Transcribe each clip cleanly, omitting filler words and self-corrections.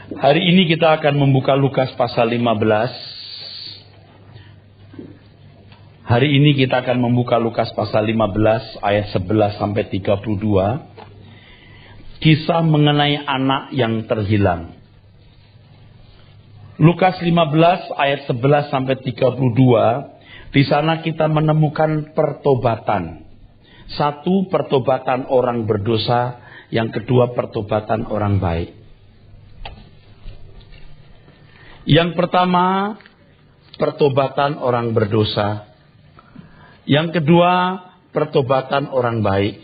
Hari ini kita akan membuka Lukas pasal 15. Hari ini kita akan membuka Lukas pasal 15 ayat 11 sampai 32. Kisah mengenai anak yang terhilang. Lukas 15 ayat 11 sampai 32. Di sana kita menemukan pertobatan. Satu, pertobatan orang berdosa. Yang kedua, pertobatan orang baik. Yang pertama, pertobatan orang berdosa. Yang kedua, pertobatan orang baik.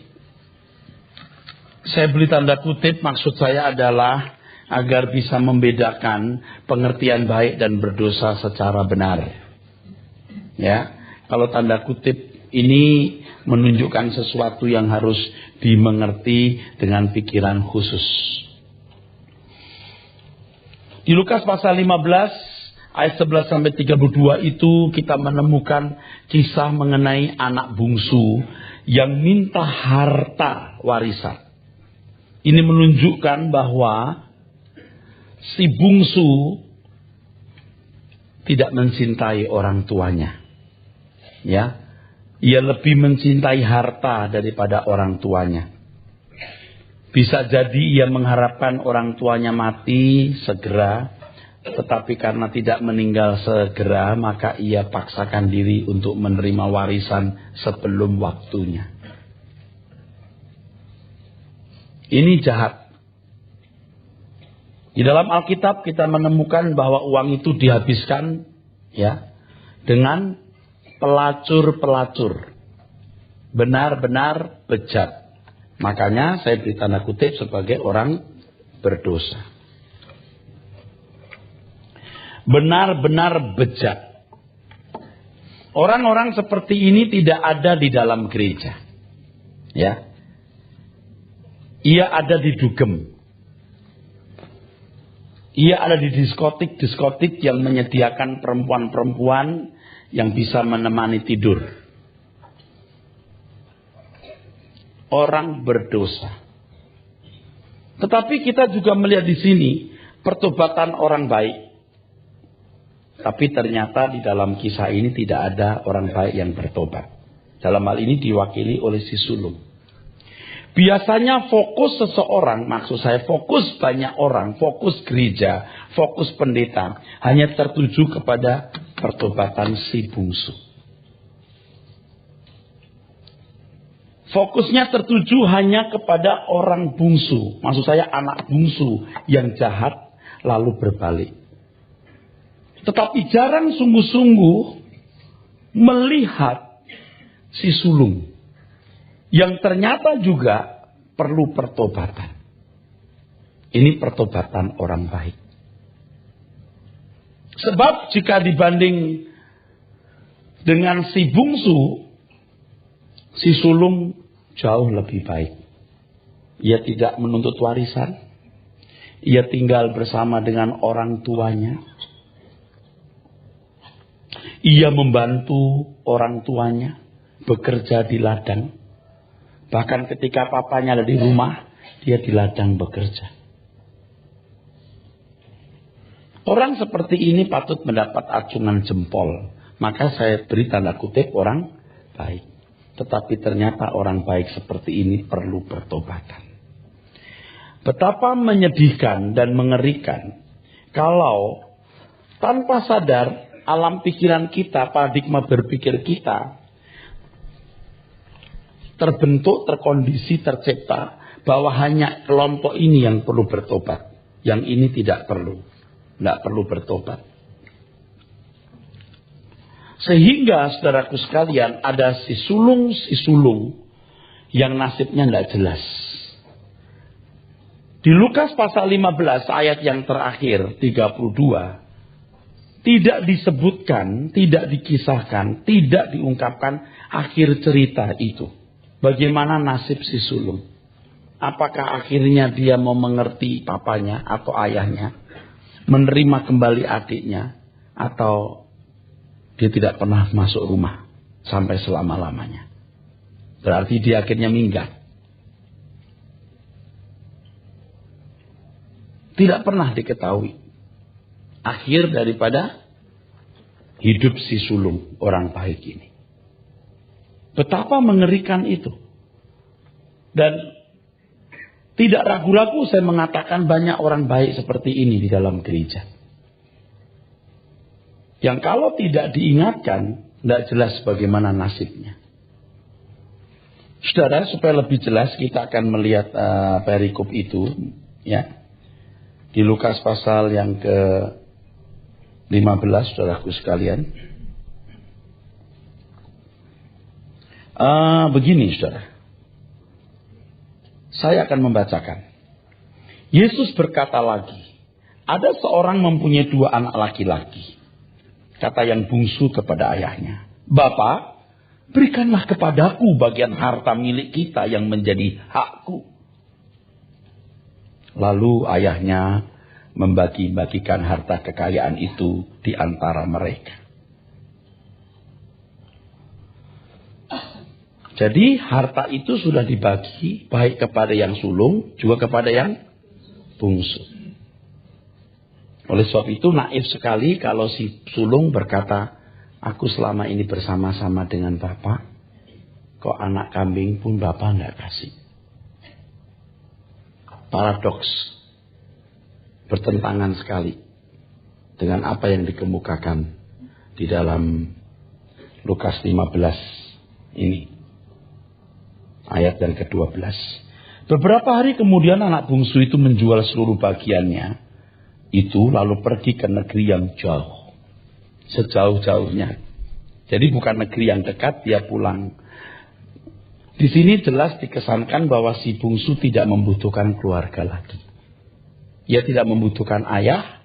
Saya beri tanda kutip, maksud saya adalah agar bisa membedakan pengertian baik dan berdosa secara benar. Ya, kalau tanda kutip ini menunjukkan sesuatu yang harus dimengerti dengan pikiran khusus. Di Lukas pasal 15 ayat 11 sampai 32 itu kita menemukan kisah mengenai anak bungsu yang minta harta warisan. Ini menunjukkan bahwa si bungsu tidak mencintai orang tuanya. Ya, ia lebih mencintai harta daripada orang tuanya. Bisa jadi ia mengharapkan orang tuanya mati segera, tetapi karena tidak meninggal segera, maka ia paksakan diri untuk menerima warisan sebelum waktunya. Ini jahat. Di dalam Alkitab kita menemukan bahwa uang itu dihabiskan ya dengan pelacur-pelacur. Benar-benar bejat. Makanya saya beri tanda kutip sebagai orang berdosa. Benar-benar bejat. Orang-orang seperti ini tidak ada di dalam gereja. Ya. Ia ada di dugem. Ia ada di diskotik-diskotik yang menyediakan perempuan-perempuan yang bisa menemani tidur. Orang berdosa. Tetapi kita juga melihat di sini pertobatan orang baik. Tapi ternyata di dalam kisah ini tidak ada orang baik yang bertobat. Dalam hal ini diwakili oleh si sulung. Biasanya fokus seseorang, maksud saya fokus banyak orang, fokus gereja, fokus pendeta, hanya tertuju kepada pertobatan si bungsu. Fokusnya tertuju hanya kepada orang bungsu. Maksud saya anak bungsu yang jahat lalu berbalik. Tetapi jarang sungguh-sungguh melihat si sulung. Yang ternyata juga perlu pertobatan. Ini pertobatan orang baik. Sebab jika dibanding dengan si bungsu, si sulung jauh lebih baik. Ia tidak menuntut warisan. Ia tinggal bersama dengan orang tuanya. Ia membantu orang tuanya bekerja di ladang. Bahkan ketika papanya ada di rumah, dia di ladang bekerja. Orang seperti ini patut mendapat acungan jempol. Maka saya beri tanda kutip orang baik. Tetapi ternyata orang baik seperti ini perlu pertobatan. Betapa menyedihkan dan mengerikan kalau tanpa sadar alam pikiran kita, paradigma berpikir kita terbentuk, terkondisi, tercipta bahwa hanya kelompok ini yang perlu bertobat. Yang ini tidak perlu. Tidak perlu bertobat. Sehingga saudaraku sekalian ada si sulung yang nasibnya tidak jelas. Di Lukas pasal 15 ayat yang terakhir 32 tidak disebutkan, tidak dikisahkan, tidak diungkapkan akhir cerita itu. Bagaimana nasib si sulung? Apakah akhirnya dia mau mengerti papanya atau ayahnya, menerima kembali adiknya, atau dia tidak pernah masuk rumah sampai selama-lamanya. Berarti dia akhirnya minggat. Tidak pernah diketahui akhir daripada hidup si sulung orang baik ini. Betapa mengerikan itu. Dan tidak ragu-ragu saya mengatakan banyak orang baik seperti ini di dalam gereja. Yang kalau tidak diingatkan, tidak jelas bagaimana nasibnya. Saudara, supaya lebih jelas kita akan melihat perikop itu, ya, di Lukas pasal yang ke-15, saudaraku sekalian. Begini, saudara. Saya akan membacakan. Yesus berkata lagi, ada seorang mempunyai 2 anak laki-laki. Kata yang bungsu kepada ayahnya, Bapak, berikanlah kepadaku bagian harta milik kita yang menjadi hakku. Lalu ayahnya membagi-bagikan harta kekayaan itu di antara mereka. Jadi harta itu sudah dibagi baik kepada yang sulung juga kepada yang bungsu. Oleh sebab itu naif sekali kalau si sulung berkata, aku selama ini bersama-sama dengan Bapak, kok anak kambing pun Bapak tidak kasih. Paradoks. Bertentangan sekali dengan apa yang dikemukakan di dalam Lukas 15 ini. Ayat yang ke-12. Beberapa hari kemudian anak bungsu itu menjual seluruh bagiannya itu lalu pergi ke negeri yang jauh. Sejauh-jauhnya. Jadi bukan negeri yang dekat, dia pulang. Di sini jelas dikesankan bahwa si bungsu tidak membutuhkan keluarga lagi. Ia tidak membutuhkan ayah,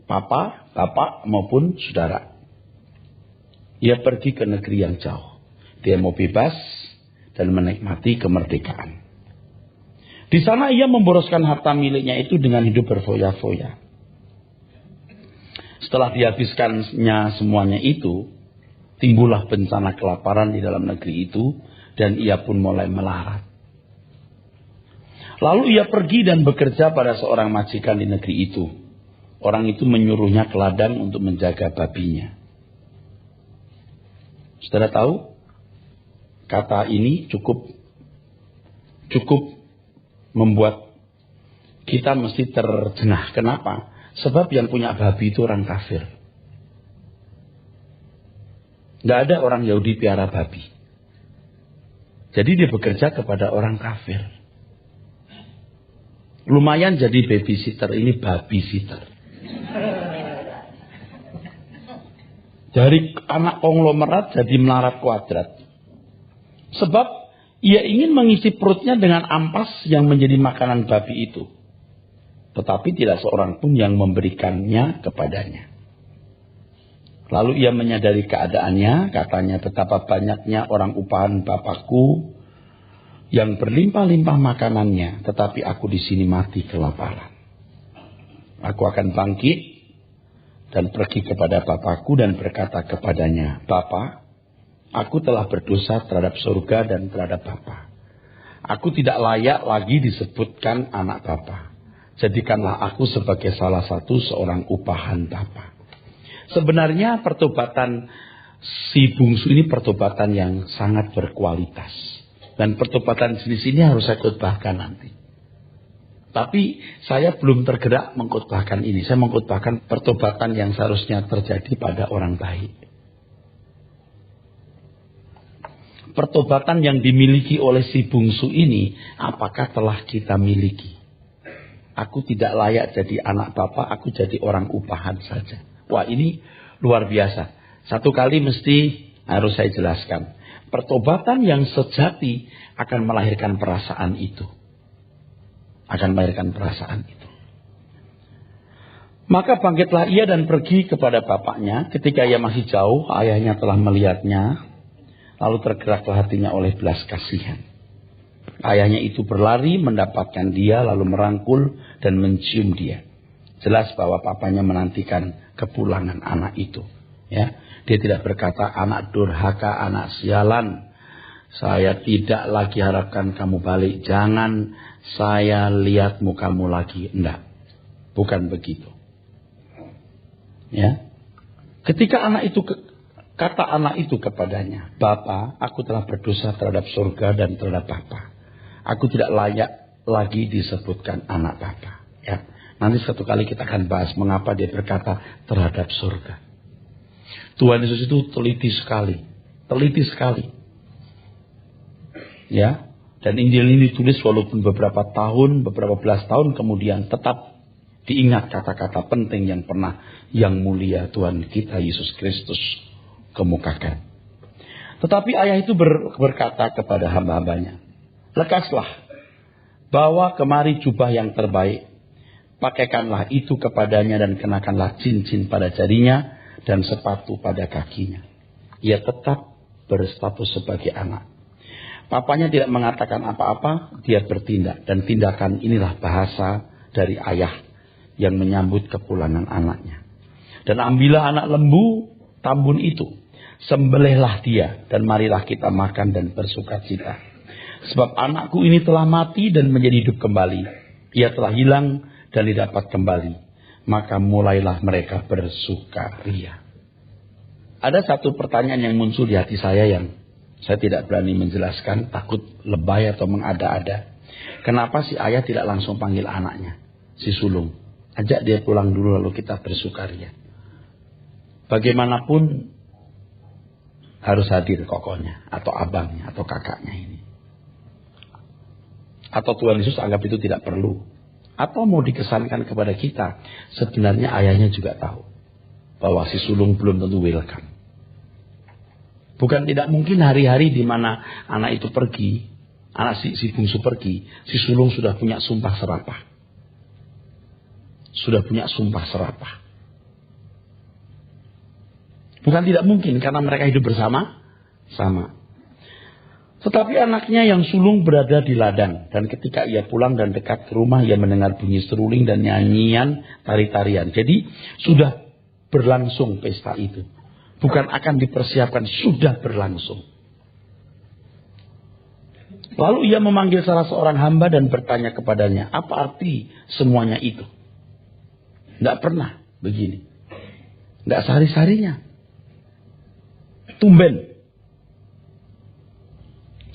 papa, bapak maupun saudara. Ia pergi ke negeri yang jauh. Dia mau bebas dan menikmati kemerdekaan. Di sana ia memboroskan harta miliknya itu dengan hidup berfoya-foya. Setelah dihabiskannya semuanya itu, timbullah bencana kelaparan di dalam negeri itu dan ia pun mulai melarat. Lalu ia pergi dan bekerja pada seorang majikan di negeri itu. Orang itu menyuruhnya ke ladang untuk menjaga babinya. Saudara tahu? Kata ini cukup membuat kita mesti terjengah. Kenapa? Sebab yang punya babi itu orang kafir. Tidak ada orang Yahudi piara babi. Jadi dia bekerja kepada orang kafir. Lumayan jadi babysitter, ini babysitter. Dari anak konglomerat jadi melarat kuadrat. Sebab ia ingin mengisi perutnya dengan ampas yang menjadi makanan babi itu. Tetapi tidak seorang pun yang memberikannya kepadanya. Lalu ia menyadari keadaannya, katanya betapa banyaknya orang upahan Bapakku yang berlimpah-limpah makanannya, tetapi aku di sini mati kelaparan. Aku akan bangkit dan pergi kepada Bapakku dan berkata kepadanya, Bapa, aku telah berdosa terhadap surga dan terhadap Bapa. Aku tidak layak lagi disebutkan anak Bapa. Jadikanlah aku sebagai salah satu seorang upahan Bapa. Sebenarnya pertobatan si bungsu ini pertobatan yang sangat berkualitas. Dan pertobatan jenis ini harus saya khotbahkan nanti. Tapi saya belum tergerak mengkhotbahkan ini. Saya mengkhotbahkan pertobatan yang seharusnya terjadi pada orang baik. Pertobatan yang dimiliki oleh si bungsu ini, apakah telah kita miliki? Aku tidak layak jadi anak Bapa, aku jadi orang upahan saja. Wah, ini luar biasa. Satu kali mesti harus saya jelaskan. Pertobatan yang sejati akan melahirkan perasaan itu. Akan melahirkan perasaan itu. Maka bangkitlah ia dan pergi kepada bapaknya. Ketika ia masih jauh, ayahnya telah melihatnya. Lalu tergeraklah hatinya oleh belas kasihan. Ayahnya itu berlari mendapatkan dia, lalu merangkul dan mencium dia. Jelas bahwa papanya menantikan kepulangan anak itu. Ya, dia tidak berkata, anak durhaka, anak sialan. Saya tidak lagi harapkan kamu balik. Jangan saya lihat mukamu lagi. Enggak. Bukan begitu. Ya. Ketika kata anak itu kepadanya, "Bapa, aku telah berdosa terhadap surga dan terhadap Bapa. Aku tidak layak lagi disebutkan anak Bapa." Ya. Nanti satu kali kita akan bahas mengapa dia berkata terhadap surga. Tuhan Yesus itu teliti sekali. Teliti sekali. Ya. Dan Injil ini ditulis walaupun beberapa belas tahun kemudian tetap diingat kata-kata penting yang pernah yang mulia Tuhan kita Yesus Kristus kemukakan. Tetapi ayah itu berkata kepada hamba-hambanya, "Lekaslah, bawa kemari jubah yang terbaik. Pakaikanlah itu kepadanya dan kenakanlah cincin pada jarinya dan sepatu pada kakinya." Ia tetap berstatus sebagai anak. Papanya tidak mengatakan apa-apa, dia bertindak. Dan tindakan inilah bahasa dari ayah yang menyambut kepulangan anaknya. "Dan ambillah anak lembu tambun itu, sembelihlah dia, dan marilah kita makan dan bersukacita. Sebab anakku ini telah mati dan menjadi hidup kembali. Ia telah hilang dan didapat kembali. Maka mulailah mereka bersukaria." Ada satu pertanyaan yang muncul di hati saya yang saya tidak berani menjelaskan, takut lebay atau mengada-ada. Kenapa si ayah tidak langsung panggil anaknya, si sulung? Ajak dia pulang dulu lalu kita bersukaria. Bagaimanapun harus hadir kokonya, atau abangnya, atau kakaknya ini. Atau Tuhan Yesus anggap itu tidak perlu. Atau mau dikesankan kepada kita, sebenarnya ayahnya juga tahu bahwa si sulung belum tentu welcome. Bukan tidak mungkin hari-hari di mana anak itu pergi, anak si bungsu pergi, si sulung sudah punya sumpah serapah. Sudah punya sumpah serapah. Bukan tidak mungkin karena mereka hidup bersama. Tetapi anaknya yang sulung berada di ladang. Dan ketika ia pulang dan dekat ke rumah, ia mendengar bunyi seruling dan nyanyian tari-tarian. Jadi sudah berlangsung pesta itu. Bukan akan dipersiapkan, sudah berlangsung. Lalu ia memanggil salah seorang hamba dan bertanya kepadanya, "Apa arti semuanya itu?" Tidak pernah begini. Tidak sehari-harinya. Tumben.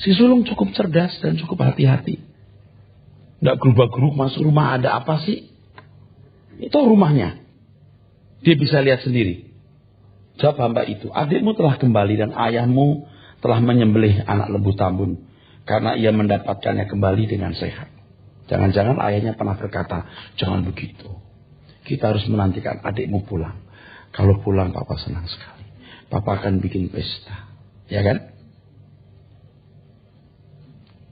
Si sulung cukup cerdas dan cukup hati-hati. Tidak gerubah-gerub masuk rumah, ada apa sih? Itu rumahnya. Dia bisa lihat sendiri. Jawab hamba itu, "Adikmu telah kembali dan ayahmu telah menyembelih anak lembu tambun. Karena ia mendapatkannya kembali dengan sehat." Jangan-jangan ayahnya pernah berkata, "Jangan begitu. Kita harus menantikan adikmu pulang. Kalau pulang papa senang sekali. Papa akan bikin pesta." Ya kan?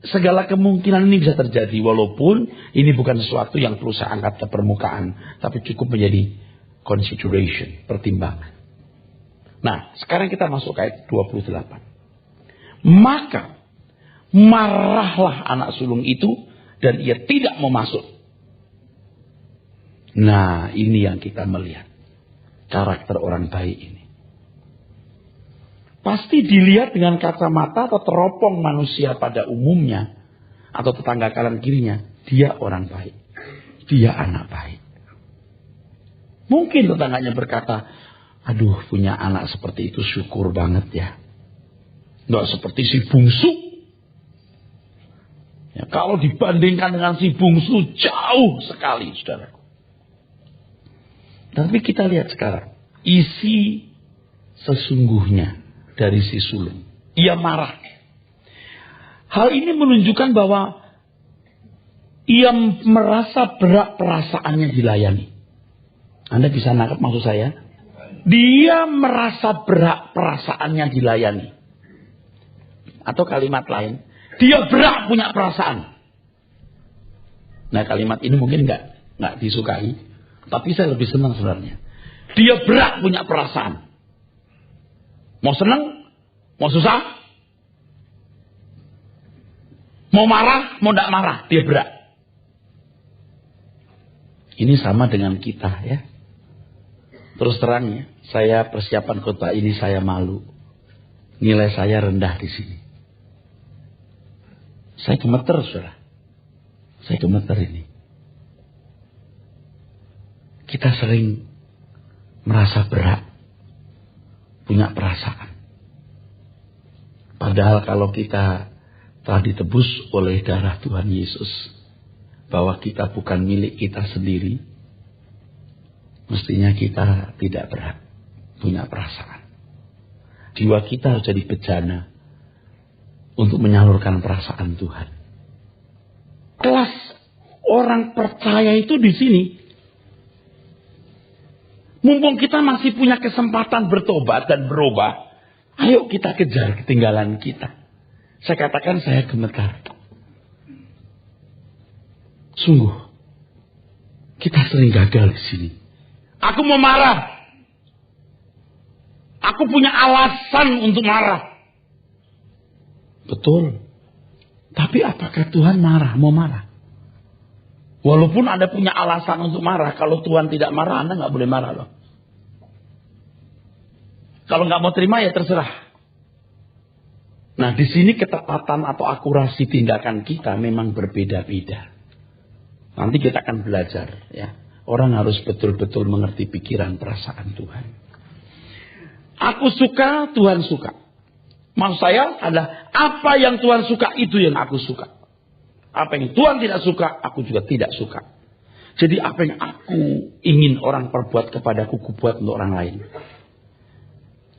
Segala kemungkinan ini bisa terjadi. Walaupun ini bukan sesuatu yang perlu saya angkat ke permukaan. Tapi cukup menjadi consideration, pertimbangan. Nah, sekarang kita masuk ke ayat 28. Maka marahlah anak sulung itu dan ia tidak mau masuk. Nah, ini yang kita melihat. Karakter orang baik ini. Pasti dilihat dengan kacamata atau teropong manusia pada umumnya. Atau tetangga kanan kirinya. Dia orang baik. Dia anak baik. Mungkin tetangganya berkata, "Aduh, punya anak seperti itu syukur banget ya. Nggak seperti si bungsu. Ya, kalau dibandingkan dengan si bungsu jauh sekali, saudaraku." Tapi kita lihat sekarang isi sesungguhnya dari si sulung. Ia marah. Hal ini menunjukkan bahwa ia merasa berat perasaannya dilayani. Anda bisa nangkep maksud saya? Dia merasa berat perasaannya dilayani. Atau kalimat lain, dia berat punya perasaan. Nah, kalimat ini mungkin nggak disukai, tapi saya lebih senang sebenarnya. Dia berat punya perasaan. Mau senang, mau susah, mau marah, mau tidak marah, dia berat. Ini sama dengan kita ya. Terus terang ya, saya persiapan khotbah ini saya malu. Nilai saya rendah di sini. Saya gemeter, saudara. Saya gemeter ini. kita sering merasa berat, punya perasaan. Padahal kalau kita telah ditebus oleh darah Tuhan Yesus, bahwa kita bukan milik kita sendiri, mestinya kita tidak berat, punya perasaan. Jiwa kita harus jadi bejana untuk menyalurkan perasaan Tuhan. Kelas orang percaya itu di sini. Mumpung kita masih punya kesempatan bertobat dan berubah, ayo kita kejar ketinggalan kita. Saya katakan saya gemetar. Sungguh, kita sering gagal di sini. Aku mau marah. Aku punya alasan untuk marah. Betul. Tapi apakah Tuhan marah? Mau marah? Walaupun Anda punya alasan untuk marah, kalau Tuhan tidak marah, Anda nggak boleh marah loh. Kalau nggak mau terima ya terserah. Nah, di sini ketepatan atau akurasi tindakan kita memang berbeda-beda. Nanti kita akan belajar, ya. Orang harus betul-betul mengerti pikiran perasaan Tuhan. Aku suka, Tuhan suka. Maksud saya adalah apa yang Tuhan suka itu yang aku suka. Apa yang Tuhan tidak suka, aku juga tidak suka. Jadi apa yang aku ingin orang perbuat kepadaku, kubuat untuk orang lain.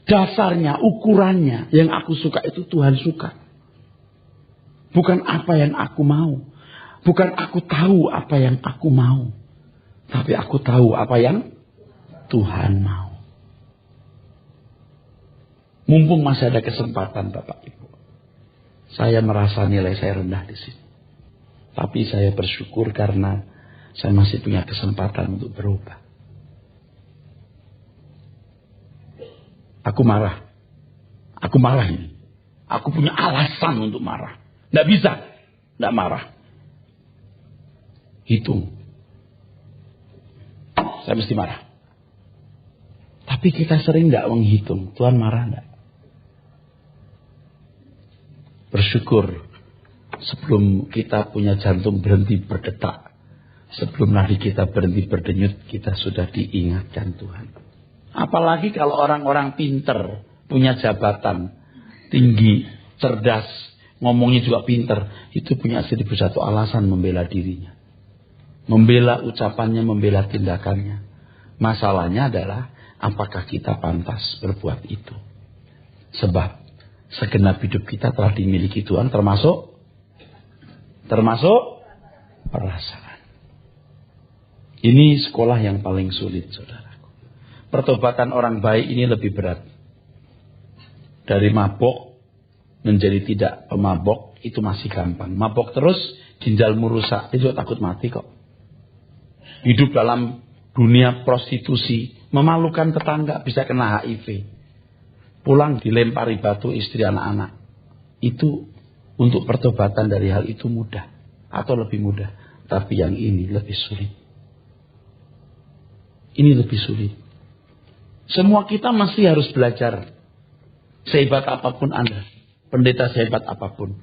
Dasarnya, ukurannya, yang aku suka itu Tuhan suka. Bukan apa yang aku mau. Bukan aku tahu apa yang aku mau. Tapi aku tahu apa yang Tuhan mau. Mumpung masih ada kesempatan Bapak Ibu. Saya merasa nilai saya rendah di sini. Tapi saya bersyukur karena saya masih punya kesempatan untuk berubah. Aku marah. Aku marah ini. Aku punya alasan untuk marah. Tidak bisa. Tidak marah. Hitung. Saya mesti marah. Tapi kita sering tidak menghitung. Tuhan marah tidak? Bersyukur. Sebelum kita punya jantung berhenti berdetak. Sebelum nadi kita berhenti berdenyut. Kita sudah diingatkan Tuhan. Apalagi kalau orang-orang pinter. Punya jabatan. Tinggi. Cerdas. Ngomongnya juga pinter. Itu punya 1001 alasan membela dirinya. Membela ucapannya. Membela tindakannya. Masalahnya adalah. Apakah kita pantas berbuat itu. Sebab. Segenap hidup kita telah dimiliki Tuhan. Termasuk perasaan. Ini sekolah yang paling sulit, saudaraku. Pertobatan orang baik ini lebih berat. Dari mabok menjadi tidak pemabok itu masih gampang. Mabok terus ginjalmu rusak, itu takut mati kok. Hidup dalam dunia prostitusi, memalukan tetangga, bisa kena HIV. Pulang dilempari batu istri anak-anak. Itu untuk pertobatan dari hal itu mudah. Atau lebih mudah. Tapi yang ini lebih sulit. Ini lebih sulit. Semua kita masih harus belajar. Sehebat apapun Anda. Pendeta sehebat apapun.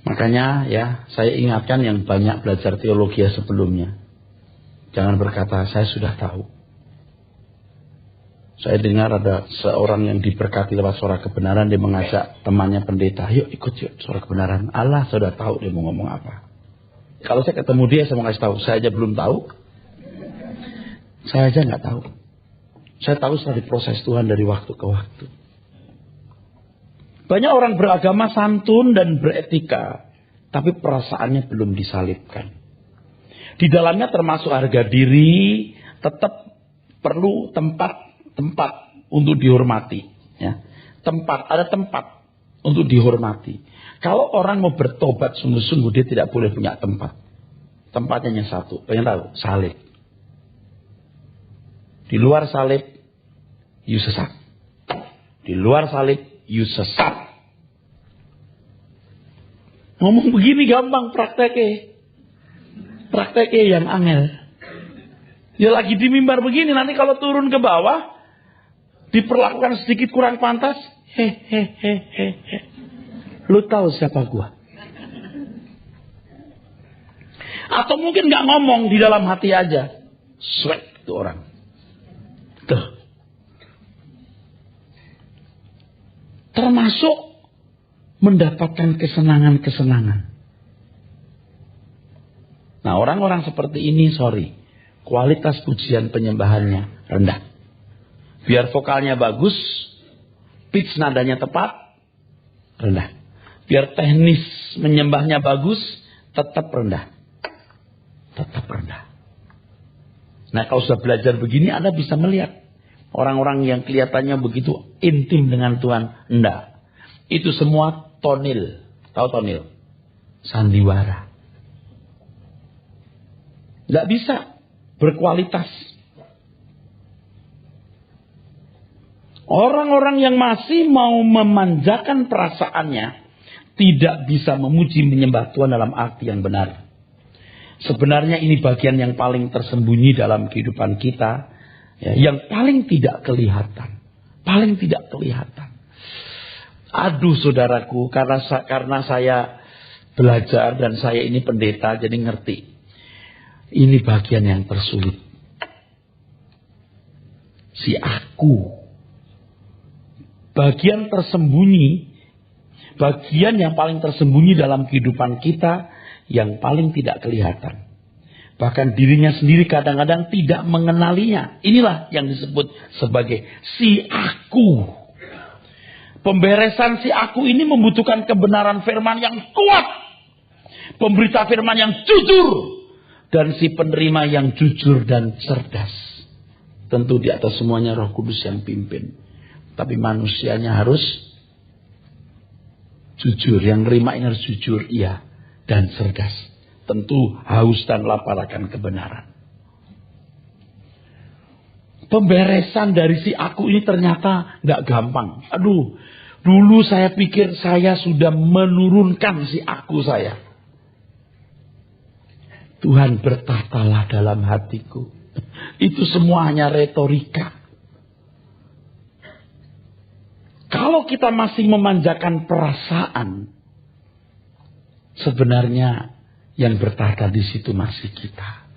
Makanya ya, saya ingatkan yang banyak belajar teologi sebelumnya. Jangan berkata, saya sudah tahu. Saya dengar ada seorang yang diberkati lewat suara kebenaran. Dia mengajak temannya pendeta. Yuk ikut yuk suara kebenaran. Allah sudah tahu dia mau ngomong apa. Kalau saya ketemu dia saya mau kasih tahu. Saya aja belum tahu. Saya aja nggak tahu. Saya tahu setelah diproses Tuhan dari waktu ke waktu. Banyak orang beragama santun dan beretika. Tapi perasaannya belum disalibkan. Di dalamnya termasuk harga diri. Tetap perlu tempat untuk dihormati, ya. Ada tempat untuk dihormati. Kalau orang mau bertobat sungguh-sungguh, dia tidak boleh punya tempat. Tempatnya hanya satu. Pengen tahu? Salib. Di luar salib, you sesat. Di luar salib, you sesat. Ngomong begini gampang, prakteknya yang angel. Ya lagi di mimbar begini, nanti kalau turun ke bawah, diperlakukan sedikit kurang pantas, lu tahu siapa gua? Atau mungkin nggak ngomong di dalam hati aja. Swag itu orang. Tuh. Termasuk mendapatkan kesenangan-kesenangan. Nah, orang-orang seperti ini, sorry, kualitas pujian penyembahannya rendah. Biar vokalnya bagus, pitch nadanya tepat, rendah. Biar teknis menyembahnya bagus, tetap rendah. Tetap rendah. Nah, kalau sudah belajar begini, Anda bisa melihat orang-orang yang kelihatannya begitu intim dengan Tuhan. Enggak. Itu semua tonil. Tahu tonil? Sandiwara. Enggak bisa berkualitas. Orang-orang yang masih mau memanjakan perasaannya tidak bisa memuji menyembah Tuhan dalam arti yang benar. Sebenarnya ini bagian yang paling tersembunyi dalam kehidupan kita, ya, yang paling tidak kelihatan. Paling tidak kelihatan. Aduh saudaraku, karena saya belajar dan saya ini pendeta, jadi ngerti. Ini bagian yang tersulit. Si aku. Bagian tersembunyi. Bagian yang paling tersembunyi dalam kehidupan kita. Yang paling tidak kelihatan. Bahkan dirinya sendiri kadang-kadang tidak mengenalinya. Inilah yang disebut sebagai si aku. Pemberesan si aku ini membutuhkan kebenaran firman yang kuat. Pemberita firman yang jujur. Dan si penerima yang jujur dan cerdas. Tentu di atas semuanya Roh Kudus yang pimpin. Tapi manusianya harus jujur. Yang nerima ini harus jujur, iya. Dan cerdas. Tentu haus dan lapar akan kebenaran. Pemberesan dari si aku ini ternyata gak gampang. Aduh, dulu saya pikir saya sudah menurunkan si aku saya. Tuhan bertahtalah dalam hatiku. Itu semua hanya retorika. Kalau kita masih memanjakan perasaan, sebenarnya yang bertahta di situ masih kita.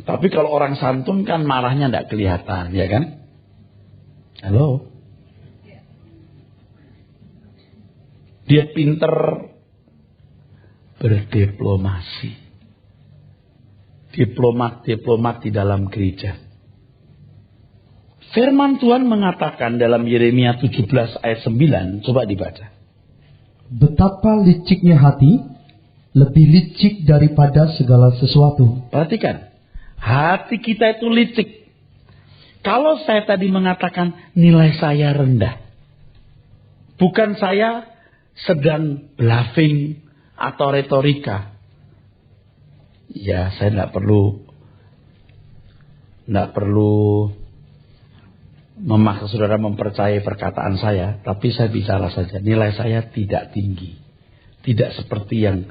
Tapi kalau orang santun kan marahnya tidak kelihatan, ya kan? Halo? Dia pinter berdiplomasi. Diplomat di dalam gereja. Firman Tuhan mengatakan dalam Yeremia 17 ayat 9. Coba dibaca. Betapa liciknya hati, lebih licik daripada segala sesuatu. Perhatikan. Hati kita itu licik. Kalau saya tadi mengatakan nilai saya rendah. Bukan saya sedang bluffing atau retorika. Ya, saya tidak perlu memaksa saudara mempercayai perkataan saya. Tapi saya bicara saja. Nilai saya tidak tinggi. Tidak seperti yang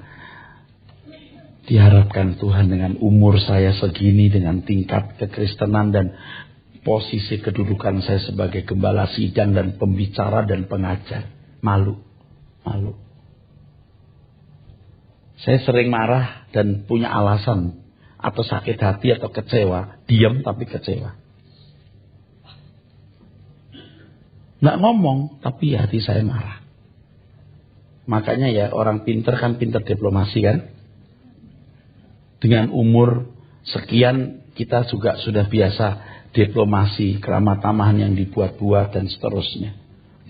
diharapkan Tuhan dengan umur saya segini. Dengan tingkat kekristenan dan posisi kedudukan saya sebagai gembala sidang dan pembicara dan pengajar. Malu. Saya sering marah dan punya alasan. Atau sakit hati atau kecewa. Diam tapi kecewa. Nggak ngomong, tapi hati saya marah. Makanya ya orang pinter kan pinter diplomasi kan. Dengan umur sekian kita juga sudah biasa diplomasi, keramat tamahan yang dibuat-buat dan seterusnya.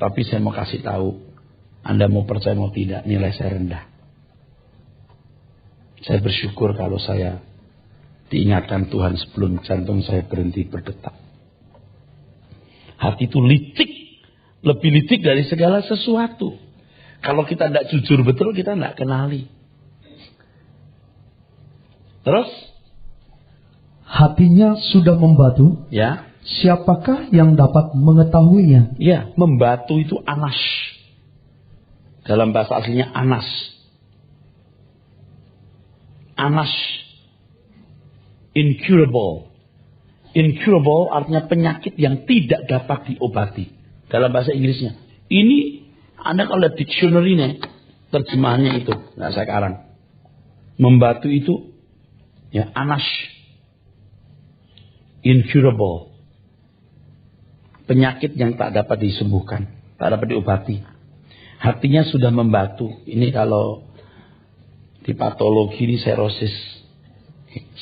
Tapi saya mau kasih tahu, Anda mau percaya mau tidak, nilai saya rendah. Saya bersyukur kalau saya diingatkan Tuhan sebelum jantung saya berhenti berdetak. Hati itu licik. Lebih licik dari segala sesuatu. Kalau kita tidak jujur betul, kita tidak kenali. Terus? Hatinya sudah membatu. Ya. Siapakah yang dapat mengetahuinya? Ya, membatu itu anas. Dalam bahasa aslinya anas. Anas. Incurable. Incurable artinya penyakit yang tidak dapat diobati. Dalam bahasa Inggrisnya. Ini Anda kalau lihat dictionary-nya, terjemahannya itu. Nggak saya karang. Membatu itu ya anash, incurable, penyakit yang tak dapat disembuhkan, tak dapat diobati. Hatinya sudah membatu. Ini kalau di patologi ini serosis.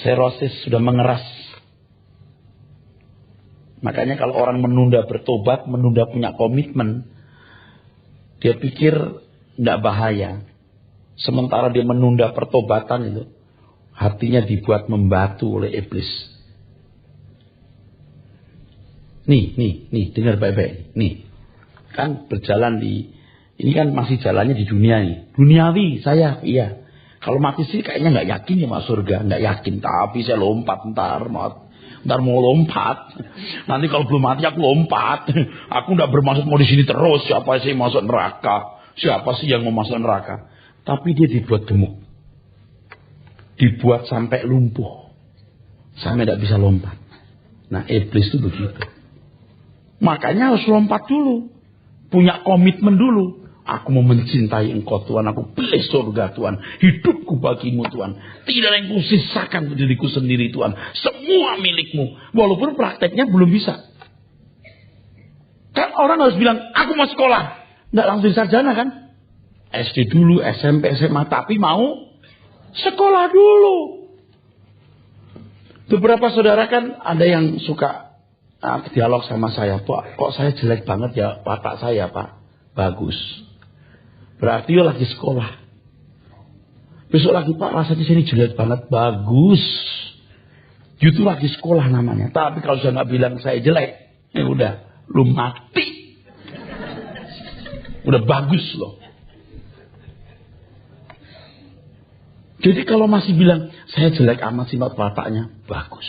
Serosis sudah mengeras. Makanya kalau orang menunda bertobat, menunda punya komitmen, dia pikir tidak bahaya. Sementara dia menunda pertobatan itu, hatinya dibuat membatu oleh iblis. Nih, dengar baik-baik. Nih, kan berjalan ini kan masih jalannya di dunia nih. Duniawi saya, iya. Kalau mati sih kayaknya nggak yakin ya masuk surga, nggak yakin. Tapi saya lompat ntar mau lompat. Nanti kalau belum mati aku lompat. Aku nggak bermaksud mau di sini terus. Siapa sih yang masuk neraka? Siapa sih yang mau masuk neraka? Tapi dia dibuat gemuk, dibuat sampai lumpuh, sampai tidak bisa lompat. Nah, iblis itu begitu. Makanya harus lompat dulu, punya komitmen dulu. Aku mau mencintai Engkau Tuhan, aku pilih surga Tuhan, hidupku bagimu Tuhan, tidak ada yang kusisakan untuk diriku sendiri Tuhan, semua milikmu. Walaupun prakteknya belum bisa. Kan orang harus bilang, aku mau sekolah, nggak langsung sarjana kan? SD dulu, SMP, SMA, tapi mau sekolah dulu. Beberapa saudara kan ada yang suka dialog sama saya, Pak, kok saya jelek banget ya watak saya, Pak? Bagus. Berarti dia lagi sekolah. Besok lagi, Pak, rasanya sini jelek banget. Bagus. Itu lagi sekolah namanya. Tapi kalau saya nggak bilang saya jelek, ya udah, lu mati. Udah bagus loh. Jadi kalau masih bilang, saya jelek amat sih wataknya, bagus.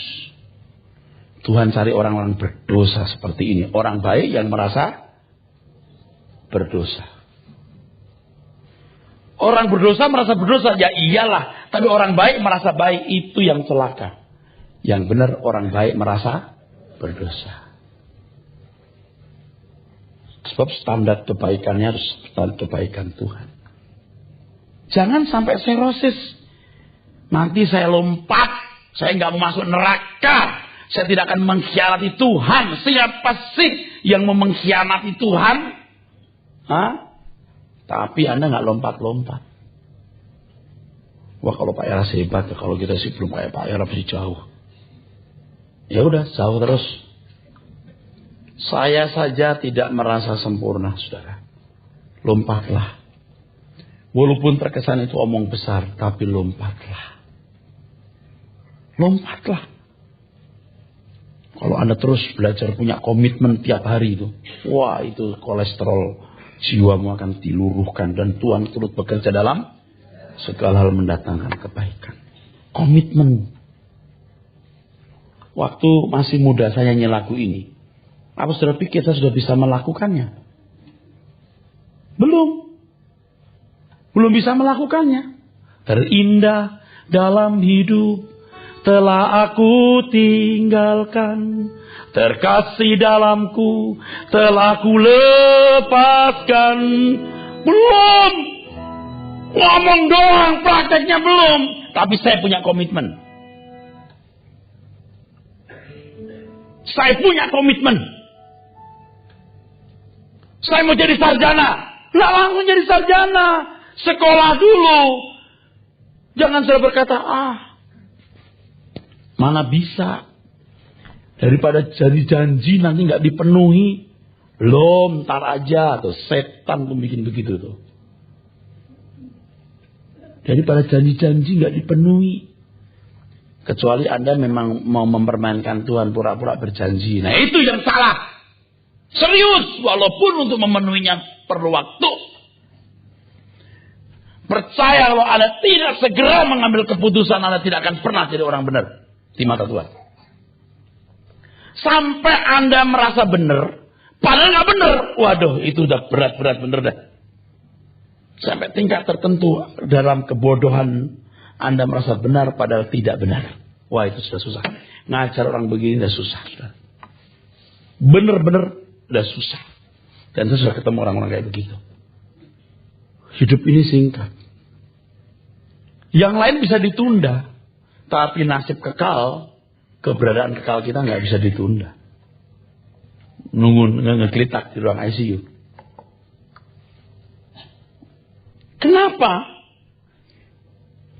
Tuhan cari orang-orang berdosa seperti ini. Orang baik yang merasa berdosa. Orang berdosa merasa berdosa, ya iyalah. Tapi orang baik merasa baik, itu yang celaka. Yang benar orang baik merasa berdosa. Sebab standar kebaikannya harus standar kebaikan Tuhan. Jangan sampai serosis. Nanti saya lompat, saya nggak mau masuk neraka, saya tidak akan mengkhianati Tuhan. Siapa sih yang mau mengkhianati Tuhan? Hah? Tapi Anda nggak lompat-lompat. Wah, kalau Pak Era hebat, kalau kita sih belum kayak Pak Era masih jauh. Ya udah, jauh terus. Saya saja tidak merasa sempurna, saudara. Lompatlah. Walaupun terkesan itu omong besar, tapi lompatlah. Lompatlah. Kalau Anda terus belajar punya komitmen tiap hari itu, wah, itu kolesterol jiwamu akan diluruhkan dan Tuhan turut bekerja dalam segala hal mendatangkan kebaikan. Komitmen. Waktu masih muda saya nyanyi lagu ini, apa saudara pikir kita sudah bisa melakukannya? Belum bisa melakukannya. Terindah dalam hidup telah aku tinggalkan, terkasih dalamku telah ku lepaskan. Belum. Ngomong doang, prakteknya belum. Tapi saya punya komitmen. Saya punya komitmen. Saya mau jadi sarjana. Nggak langsung jadi sarjana. Sekolah dulu. Jangan saya berkata, mana bisa. Daripada janji-janji nanti nggak dipenuhi. Belum, ntar aja. Tuh, setan tuh bikin begitu tuh. Daripada janji-janji nggak dipenuhi. Kecuali Anda memang mau mempermainkan Tuhan, pura-pura berjanji. Nah, itu yang salah. Serius, walaupun untuk memenuhinya perlu waktu. Percaya kalau Anda tidak segera mengambil keputusan, Anda tidak akan pernah jadi orang benar di mata Tuhan. Sampai Anda merasa benar, padahal nggak benar. Waduh, itu udah berat-berat bener dah. Sampai tingkat tertentu dalam kebodohan Anda merasa benar padahal tidak benar. Wah, itu sudah susah. Ngajar orang begini sudah susah. Bener-bener sudah susah. Dan saya sudah ketemu orang-orang kayak begitu. Hidup ini singkat. Yang lain bisa ditunda. Tapi nasib kekal, keberadaan kekal kita nggak bisa ditunda. Nunggu ngegelitak di ruang ICU. Kenapa?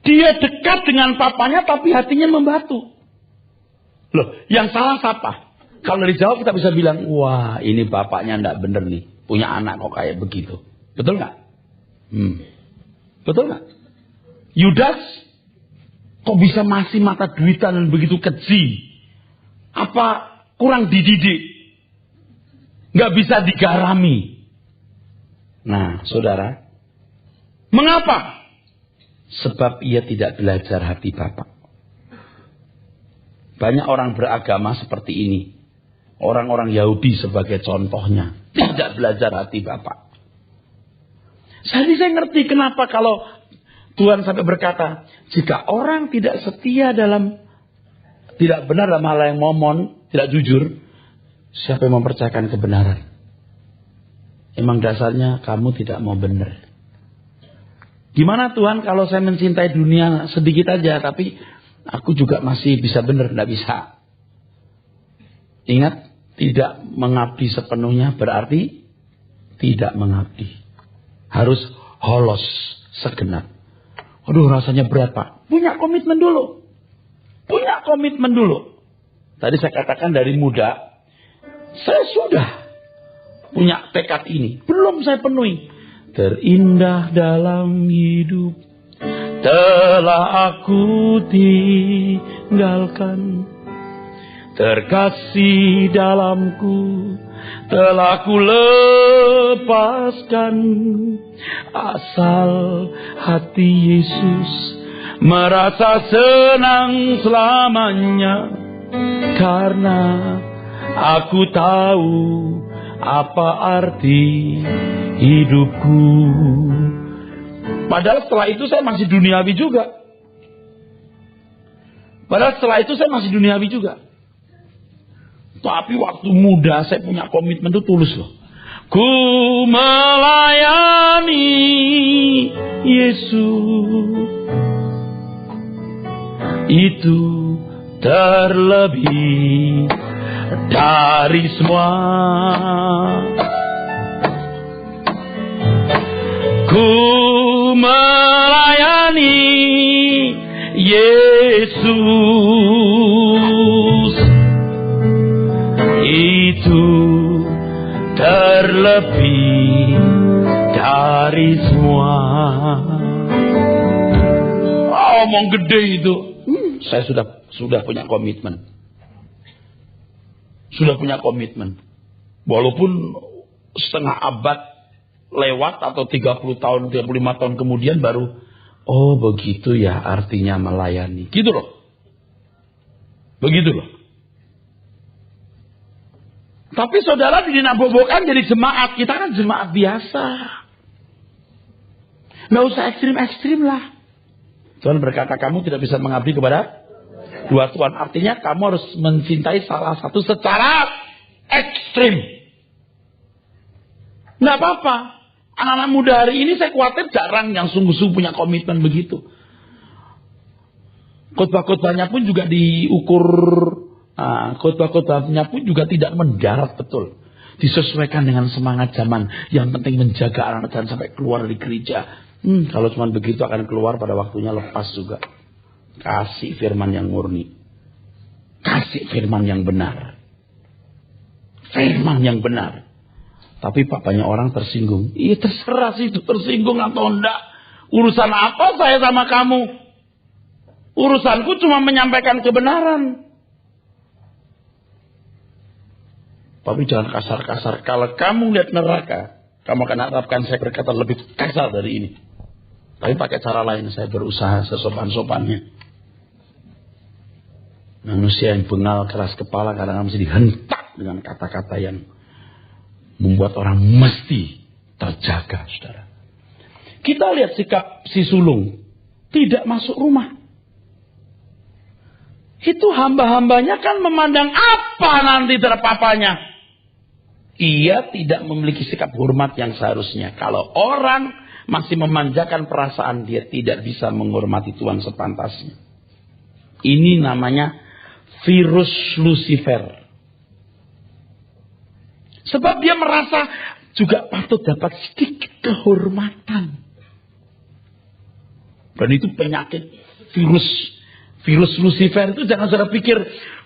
Dia dekat dengan papanya tapi hatinya membatu. Loh, yang salah siapa? Kalau dijawab kita bisa bilang, wah ini bapaknya nggak bener nih. Punya anak kok kayak begitu. Betul nggak? Betul nggak? Yudas kok bisa masih mata duitan dan begitu keji? Apa kurang dididik? Nggak bisa digarami. Nah, saudara, mengapa? Sebab ia tidak belajar hati Bapa. Banyak orang beragama seperti ini. Orang-orang Yahudi sebagai contohnya. Tidak belajar hati Bapa. Jadi saya ngerti kenapa kalau Tuhan sampai berkata, jika orang tidak setia tidak benar dalam hal yang momon, tidak jujur, siapa yang mempercayakan kebenaran? Emang dasarnya kamu tidak mau benar. Gimana Tuhan kalau saya mencintai dunia sedikit aja, tapi aku juga masih bisa benar? Tidak bisa. Ingat, tidak mengabdi sepenuhnya berarti tidak mengabdi. Harus holos segenap. Aduh, rasanya berat Pak. Punya komitmen dulu. Punya komitmen dulu. Tadi saya katakan dari muda, saya sudah punya tekad ini. Belum saya penuhi. Terindah dalam hidup telah aku tinggalkan. Terkasih dalamku telah ku lepaskan. Asal hati Yesus merasa senang selamanya. Karena aku tahu apa arti hidupku. Padahal setelah itu saya masih duniawi juga. Tapi waktu muda saya punya komitmen itu tulus loh. Ku melayani Yesus. Itu terlebih dari semua. Ku melayani Yesus. Itu terlebih dari semua. Omong gede itu. Saya sudah punya komitmen. Walaupun setengah abad lewat atau 30 tahun, 35 tahun kemudian baru, oh begitu ya artinya melayani. Begitu loh. Tapi saudara dinabobokan jadi jemaat. Kita kan jemaat biasa. Nggak usah ekstrim-ekstrim lah. Tuhan berkata kamu tidak bisa mengabdi kepada dua Tuhan. Artinya kamu harus mencintai salah satu secara ekstrim. Nggak apa-apa. Anak-anak muda hari ini saya khawatir jarang yang sungguh-sungguh punya komitmen begitu. Khotbah-khotbahnya pun juga diukur. Khotbah-khotbahnya pun juga tidak mendarat betul. Disesuaikan dengan semangat zaman. Yang penting menjaga anak dan sampai keluar dari gereja. Kalau cuma begitu akan keluar pada waktunya lepas juga. Kasih firman yang murni. Kasih firman yang benar. Tapi papanya orang tersinggung. Iya terserah sih itu tersinggung atau enggak. Urusan apa saya sama kamu? Urusanku cuma menyampaikan kebenaran. Tapi jangan kasar-kasar. Kalau kamu lihat neraka, kamu akan harapkan saya berkata lebih kasar dari ini. Tapi pakai cara lain, saya berusaha sesopan-sopannya. Manusia yang bengal, keras kepala, kadang-kadang mesti dihentak dengan kata-kata yang membuat orang mesti terjaga, saudara. Kita lihat sikap si sulung. Tidak masuk rumah. Itu hamba-hambanya kan memandang apa nanti terhadap papanya. Ia tidak memiliki sikap hormat yang seharusnya. Kalau orang masih memanjakan perasaan, dia tidak bisa menghormati Tuhan sepantasnya. Ini namanya virus Lucifer. Sebab dia merasa juga patut dapat sedikit kehormatan. Dan itu penyakit virus Lucifer itu, jangan saudara pikir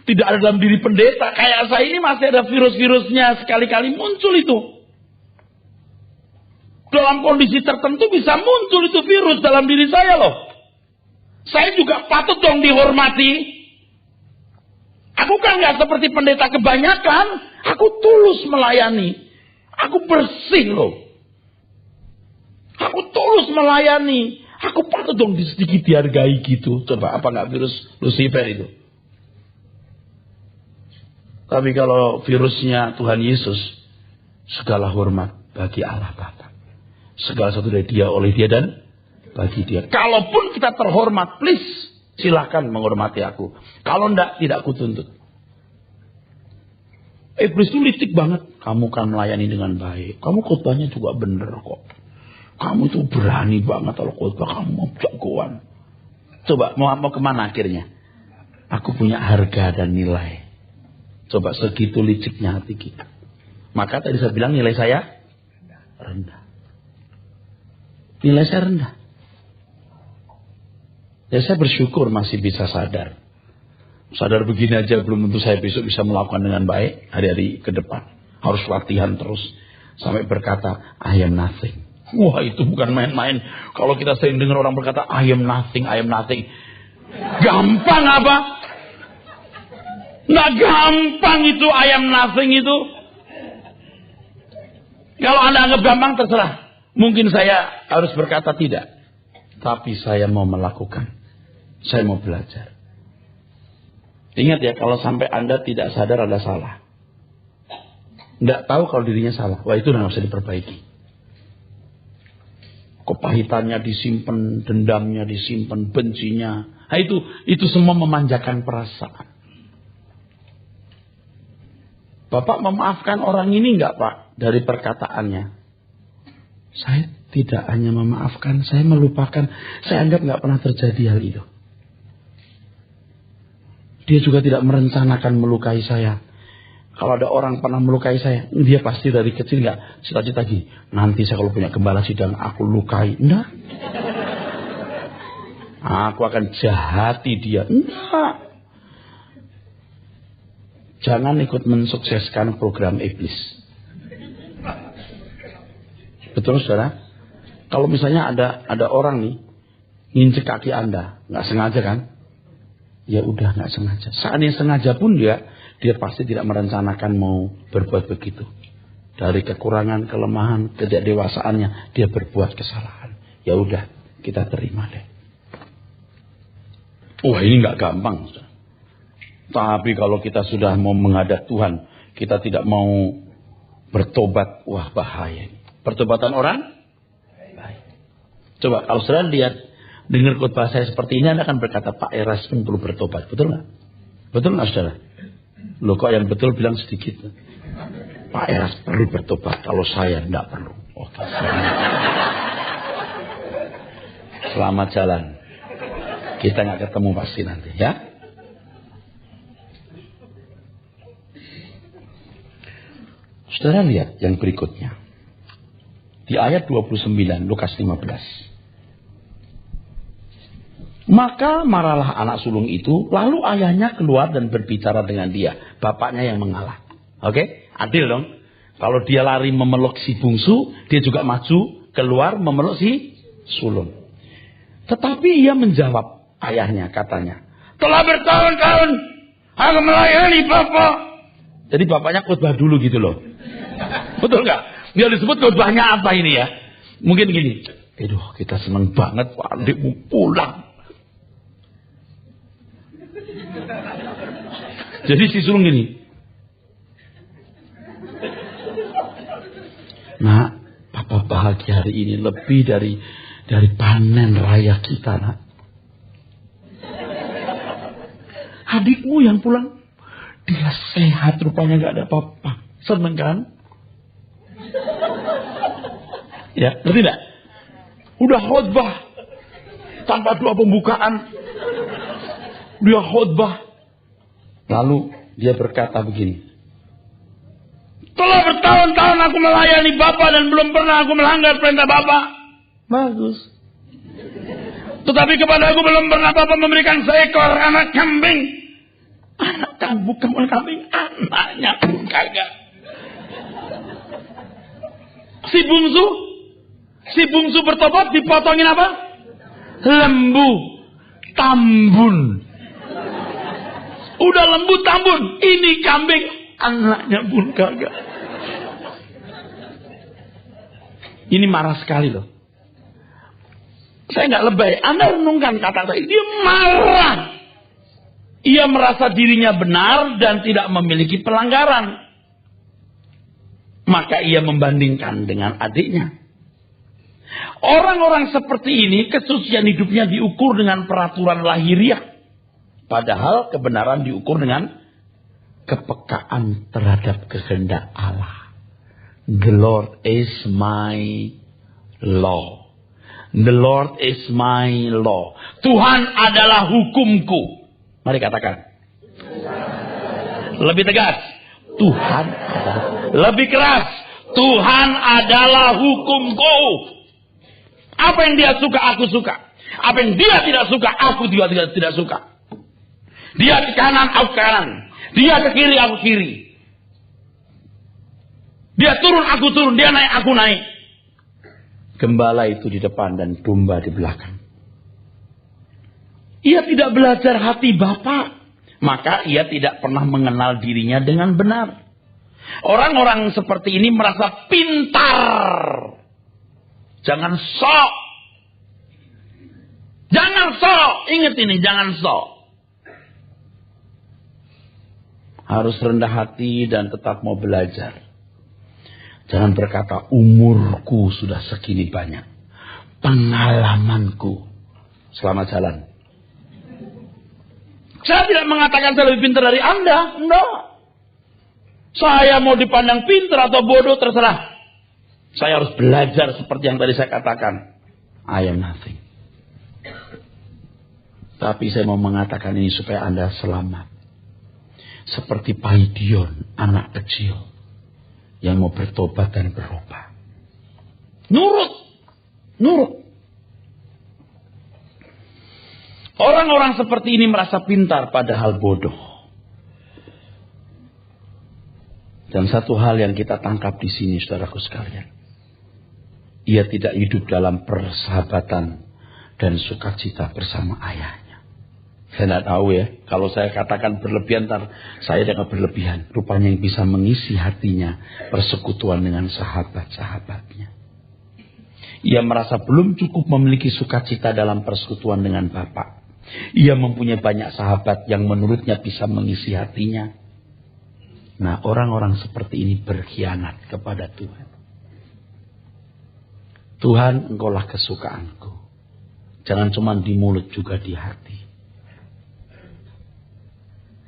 tidak ada dalam diri pendeta. Kayak saya ini masih ada virus-virusnya, sekali-kali muncul itu. Dalam kondisi tertentu bisa muncul itu virus dalam diri saya loh. Saya juga patut dong dihormati. Aku kan gak seperti pendeta kebanyakan. Aku tulus melayani. Aku bersih loh. Aku tulus melayani. Aku patut dong sedikit dihargai gitu. Coba apa gak virus Lucifer itu? Tapi kalau virusnya Tuhan Yesus, segala hormat bagi Allah Bapa. Segala sesuatu dari Dia, oleh Dia, dan bagi Dia. Kalaupun kita terhormat, please silakan menghormati aku. Kalau enggak, tidak aku tuntut. Iblis itu licik banget. Kamu kan melayani dengan baik. Kamu khotbahnya juga bener kok. Kamu itu berani banget kalau khotbah. Kamu mau jagoan. Coba mau kemana akhirnya? Aku punya harga dan nilai. Coba segitu liciknya hati kita. Maka tadi saya bilang nilai saya rendah. Nilai saya rendah. Ya saya bersyukur masih bisa sadar. Sadar begini aja belum tentu saya besok bisa melakukan dengan baik hari-hari ke depan. Harus latihan terus. Sampai berkata, I am nothing. Wah itu bukan main-main. Kalau kita sering dengar orang berkata, I am nothing, I am nothing. Gampang apa? Nggak gampang itu I am nothing itu. Kalau Anda anggap gampang terserah. Mungkin saya harus berkata tidak. Tapi saya mau melakukan. Saya mau belajar. Ingat ya, kalau sampai Anda tidak sadar Anda salah. Tidak tahu kalau dirinya salah. Wah itu harus diperbaiki. Kepahitannya disimpan, dendamnya disimpan, bencinya. Nah, itu semua memanjakan perasaan. Bapak memaafkan orang ini enggak Pak? Dari perkataannya. Saya tidak hanya memaafkan, saya melupakan. Saya anggap enggak pernah terjadi hal itu. Dia juga tidak merencanakan melukai saya. Kalau ada orang pernah melukai saya, dia pasti dari kecil enggak cita-cita lagi. Nanti saya kalau punya gembala sidang, aku lukai. Enggak. Aku akan jahati dia. Enggak. Jangan ikut mensukseskan program iblis. Betul saudara? Kalau misalnya ada orang nih nginjek kaki Anda, nggak sengaja kan? Ya udah nggak sengaja. Seandainya sengaja pun dia pasti tidak merencanakan mau berbuat begitu. Dari kekurangan, kelemahan, ketidakdewasaannya dia berbuat kesalahan. Ya udah kita terima deh. Wah ini nggak gampang. Saudara. Tapi kalau kita sudah mau menghadap Tuhan, kita tidak mau bertobat, wah bahaya. Pertobatan orang? Baik. Coba kalau saudara lihat, dengar khotbah saya seperti ini, Anda akan berkata, Pak Eras pun perlu bertobat. Betul nggak? Betul nggak saudara? Loh kok yang betul bilang sedikit. Pak Eras perlu bertobat, kalau saya tidak perlu. Oke. Selamat jalan. Kita nggak ketemu pasti nanti ya. Saudara lihat yang berikutnya. Di ayat 29 Lukas 15. Maka marahlah anak sulung itu, lalu ayahnya keluar dan berbicara dengan dia. Bapaknya yang mengalah. Oke? Adil dong. Kalau dia lari memeluk si bungsu, dia juga maju keluar memeluk si sulung. Tetapi ia menjawab ayahnya, katanya, telah bertahun-tahun aku melayani bapak. Jadi bapaknya khotbah dulu gitu loh. Betul nggak? Dia disebut khotbahnya apa ini ya? Mungkin gini. Aduh, kita senang banget Pak adikmu pulang. Jadi si sulung gini. Nak, papa bahagia hari ini lebih dari panen raya kita, nak. Adikmu yang pulang, dia sehat rupanya nggak ada apa-apa. Seneng kan? Ya, ngerti tidak? Udah khotbah tanpa doa pembukaan. Dia khotbah. Lalu dia berkata begini. Telah bertahun-tahun aku melayani Bapak dan belum pernah aku melanggar perintah Bapak. Bagus. Tetapi kepada aku belum pernah Bapak memberikan seekor anak kambing. Anak kambing, bukan kambing, anaknya pun kagak. Si bungsu bertobat dipotongin apa? Lembu tambun. Udah lembu tambun, ini kambing, anaknya pun kagak. Ini marah sekali loh. Saya nggak lebay. Anda renungkan kata saya. Dia marah. Ia merasa dirinya benar dan tidak memiliki pelanggaran. Maka ia membandingkan dengan adiknya. Orang-orang seperti ini kesucian hidupnya diukur dengan peraturan lahiriah. Padahal kebenaran diukur dengan kepekaan terhadap kehendak Allah. The Lord is my law. The Lord is my law. Tuhan adalah hukumku. Mari katakan. Lebih tegas. Tuhan adalah. Lebih keras. Tuhan adalah hukumku. Apa yang dia suka, aku suka. Apa yang dia tidak suka, aku juga tidak suka. Dia ke kanan, aku ke kanan. Dia ke kiri, aku kiri. Dia turun, aku turun. Dia naik, aku naik. Gembala itu di depan dan domba di belakang. Ia tidak belajar hati Bapa. Maka ia tidak pernah mengenal dirinya dengan benar. Orang-orang seperti ini merasa pintar. Jangan sok. Jangan sok. Ingat ini, jangan sok. Harus rendah hati dan tetap mau belajar. Jangan berkata, umurku sudah segini banyak. Pengalamanku. Selamat jalan. Saya tidak mengatakan saya lebih pintar dari Anda. Enggak. Saya mau dipandang pintar atau bodoh, terserah. Saya harus belajar seperti yang tadi saya katakan. I am nothing. Tapi saya mau mengatakan ini supaya Anda selamat. Seperti Paidion, anak kecil yang mau bertobat dan berubah. Nurut. Orang-orang seperti ini merasa pintar padahal bodoh. Dan satu hal yang kita tangkap di sini, saudaraku sekalian. Ia tidak hidup dalam persahabatan dan sukacita bersama ayahnya. Saya tidak tahu ya, kalau saya katakan berlebihan, saya jangan berlebihan. Rupanya yang bisa mengisi hatinya persekutuan dengan sahabat-sahabatnya. Ia merasa belum cukup memiliki sukacita dalam persekutuan dengan Bapa. Ia mempunyai banyak sahabat yang menurutnya bisa mengisi hatinya. Nah, orang-orang seperti ini berkhianat kepada Tuhan. Tuhan, Engkaulah kesukaanku. Jangan cuma di mulut, juga di hati.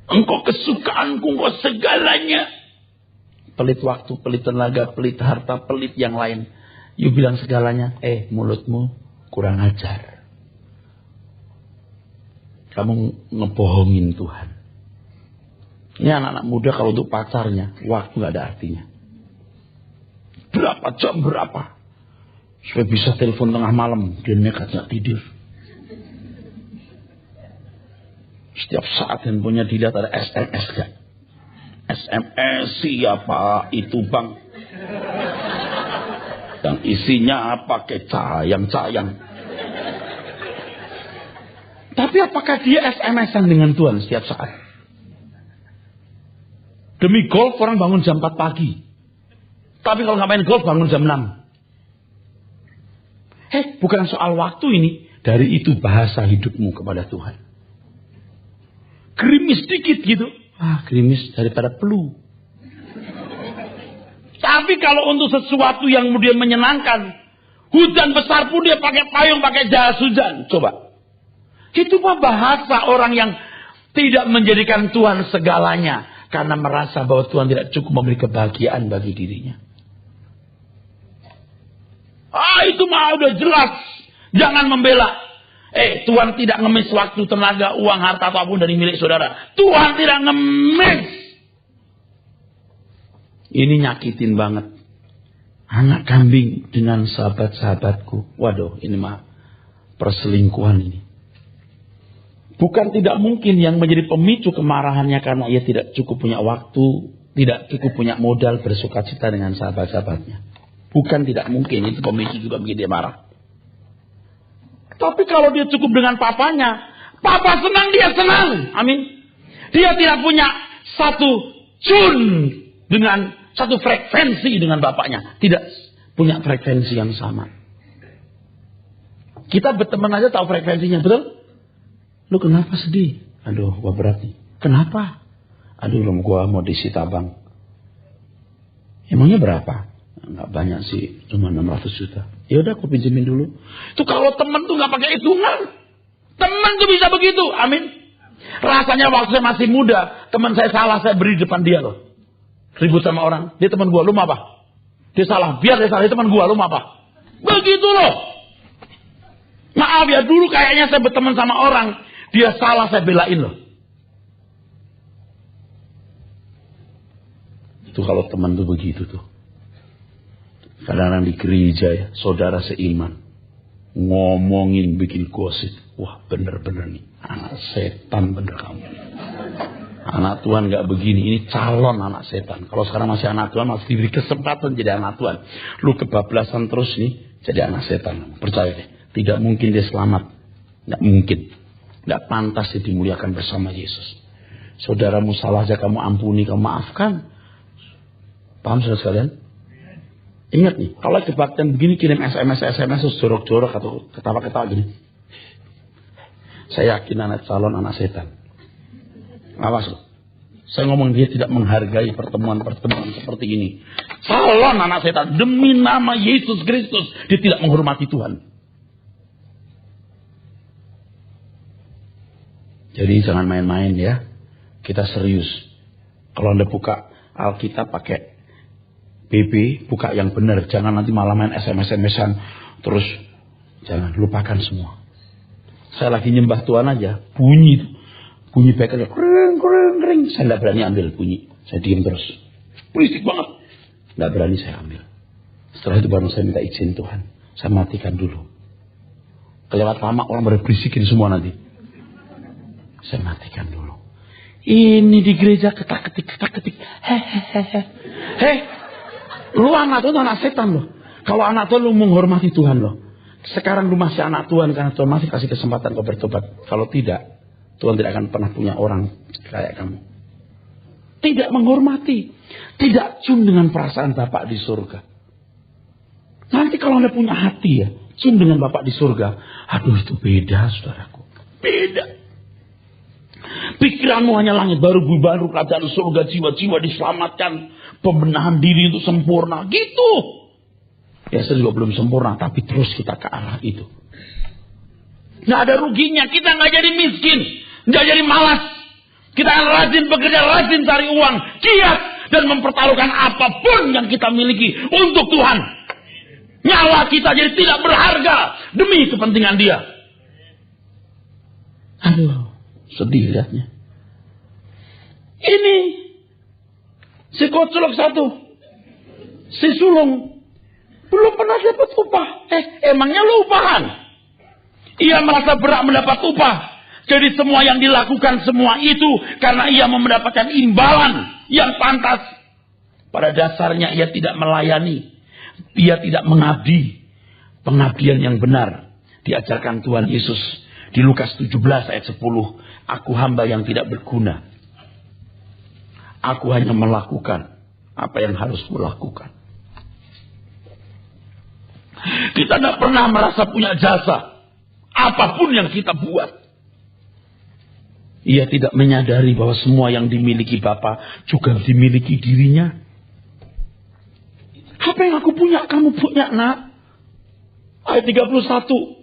Engkau kesukaanku, Engkau segalanya. Pelit waktu, pelit tenaga, pelit harta, pelit yang lain. You bilang segalanya, mulutmu kurang ajar. Kamu ngebohongin Tuhan. Ini anak-anak muda kalau untuk pacarnya, waktu gak ada artinya. Berapa jam, berapa. Supaya bisa telepon tengah malam, dia nekat gak tidur. Setiap saat handphonenya dilihat ada SMS gak? SMS siapa itu bang? Yang isinya pakai cayang-cayang. Tapi apakah dia SMS-an dengan Tuhan setiap saat? Demi golf orang bangun jam 4 pagi. Tapi kalau nggak main golf bangun jam 6. Bukan soal waktu ini. Dari itu bahasa hidupmu kepada Tuhan. Gerimis dikit gitu. Gerimis daripada flu. Tapi kalau untuk sesuatu yang kemudian menyenangkan, hujan besar pun dia pakai payung, pakai jas hujan. Coba. Itu bahasa orang yang tidak menjadikan Tuhan segalanya. Karena merasa bahwa Tuhan tidak cukup memberi kebahagiaan bagi dirinya. Itu mah udah jelas. Jangan membela. Tuhan tidak ngemis waktu, tenaga, uang, harta, apapun dari milik saudara. Tuhan tidak ngemis. Ini nyakitin banget. Anak kambing dengan sahabat-sahabatku. Waduh, ini mah perselingkuhan ini. Bukan tidak mungkin yang menjadi pemicu kemarahannya karena ia tidak cukup punya waktu, tidak cukup punya modal bersukacita dengan sahabat-sahabatnya. Bukan tidak mungkin, itu pemicu juga bikin dia marah. Tapi kalau dia cukup dengan papanya, papa senang, dia senang. Amin. Dia tidak punya satu dengan satu frekuensi dengan bapaknya. Tidak punya frekuensi yang sama. Kita berteman aja tahu frekuensinya, betul? Lu kenapa sedih? Aduh, gua berat nih. Kenapa? Aduh, gua mau disita bang. Emangnya berapa? Nggak banyak sih, cuma 600 juta. Ya udah, aku pinjemin dulu. Itu kalau teman tuh nggak pakai hitungan. Teman tuh bisa begitu, amin. Rasanya waktu saya masih muda, teman saya salah, saya beri depan dia loh. Ribut sama orang, dia teman gua, lu mau apa? Dia salah, biar dia salah, dia teman gua, lu mau apa? Begitu loh. Maaf ya, dulu kayaknya saya berteman sama orang, dia salah, saya belain loh. Itu kalau teman tuh begitu tuh. Kadang-kadang di gereja ya, saudara seiman. Ngomongin, bikin gosip. Wah, bener-bener nih. Anak setan bener kamu. Anak Tuhan gak begini. Ini calon anak setan. Kalau sekarang masih anak Tuhan, masih diberi kesempatan jadi anak Tuhan. Lu kebablasan terus nih, jadi anak setan. Percaya deh. Tidak mungkin dia selamat. Gak mungkin. Gak pantas dia dimuliakan bersama Yesus. Saudaramu salah aja kamu ampuni, kamu maafkan. Paham saudara sekalian? Ingat nih, kalau kebaktian begini kirim SMS terus jorok-jorok atau ketawa-ketawa gini. Saya yakin anak calon anak setan. Awas loh. Saya ngomong dia tidak menghargai pertemuan-pertemuan seperti ini. Calon anak setan. Demi nama Yesus Kristus. Dia tidak menghormati Tuhan. Jadi jangan main-main ya. Kita serius. Kalau Anda buka Alkitab pakai BB, buka yang benar. Jangan nanti malah main SMS-an. Terus jangan, lupakan semua. Saya lagi nyembah Tuhan aja. Bunyi bekel. Kering. Saya tidak berani ambil bunyi. Saya diam terus. Berisik banget. Tidak berani saya ambil. Setelah itu baru saya minta izin Tuhan. Saya matikan dulu. Kelewat lama orang berberisikin semua nanti. Saya matikan dulu. Ini di gereja ketak-ketik. Lu anak Tuhan, anak setan loh. Kalau anak Tuhan lu menghormati Tuhan loh. Sekarang lu masih anak Tuhan karena Tuhan masih kasih kesempatan kau bertobat. Kalau tidak, Tuhan tidak akan pernah punya orang kayak kamu. Tidak menghormati. Tidak cium dengan perasaan Bapak di surga. Nanti kalau Anda punya hati ya, cium dengan Bapak di surga. Aduh, itu beda saudaraku. Beda. Pikiranmu hanya langit baru kerajaan surga, jiwa-jiwa diselamatkan. Pembenahan diri itu sempurna. Gitu. Ya saya juga belum sempurna. Tapi terus kita ke arah itu. Nggak ada ruginya. Kita nggak jadi miskin. Nggak jadi malas. Kita akan rajin bekerja, rajin cari uang. Giat. Dan mempertaruhkan apapun yang kita miliki. Untuk Tuhan. Nyawa kita jadi tidak berharga. Demi kepentingan dia. Aduh. Sedih lihatnya. Ini. Si kocelok satu. Si sulung. Belum pernah dapat upah. Emangnya lu upahan? Ia merasa berhak mendapat upah. Jadi semua yang dilakukan semua itu. Karena ia mau mendapatkan imbalan yang pantas. Pada dasarnya ia tidak melayani. Ia tidak mengabdi. Pengabdian yang benar. Diajarkan Tuhan Yesus. Di Lukas 17 ayat 10. Aku hamba yang tidak berguna. Aku hanya melakukan apa yang harus kulakukan. Kita tidak pernah merasa punya jasa. Apapun yang kita buat. Ia tidak menyadari bahwa semua yang dimiliki Bapa juga dimiliki dirinya. Apa yang aku punya, kamu punya, nak. Ayat 31.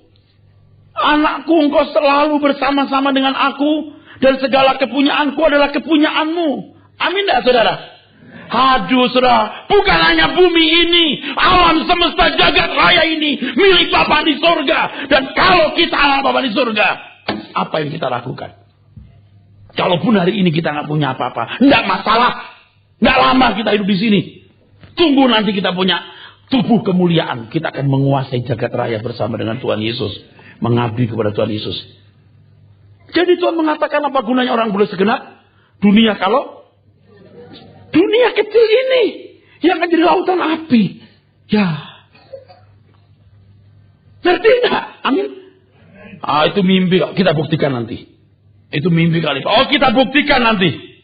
Anakku, engkau selalu bersama-sama dengan aku. Dan segala kepunyaanku adalah kepunyaanmu. Amin tidak saudara? Aduh saudara, bukan hanya bumi ini, alam semesta jagat raya ini milik Bapa di surga. Dan kalau kita anak Bapa di surga, apa yang kita lakukan? Kalaupun hari ini kita nggak punya apa-apa, nggak masalah. Nggak lama kita hidup di sini. Tunggu nanti kita punya tubuh kemuliaan. Kita akan menguasai jagat raya bersama dengan Tuhan Yesus. Mengabdi kepada Tuhan Yesus. Jadi Tuhan mengatakan, apa gunanya orang boleh segenap dunia kalau dunia kecil ini yang akan jadi lautan api. Ya. Ngerti enggak? Amin. Itu mimpi. Kita buktikan nanti. Itu mimpi kali. Oh, kita buktikan nanti.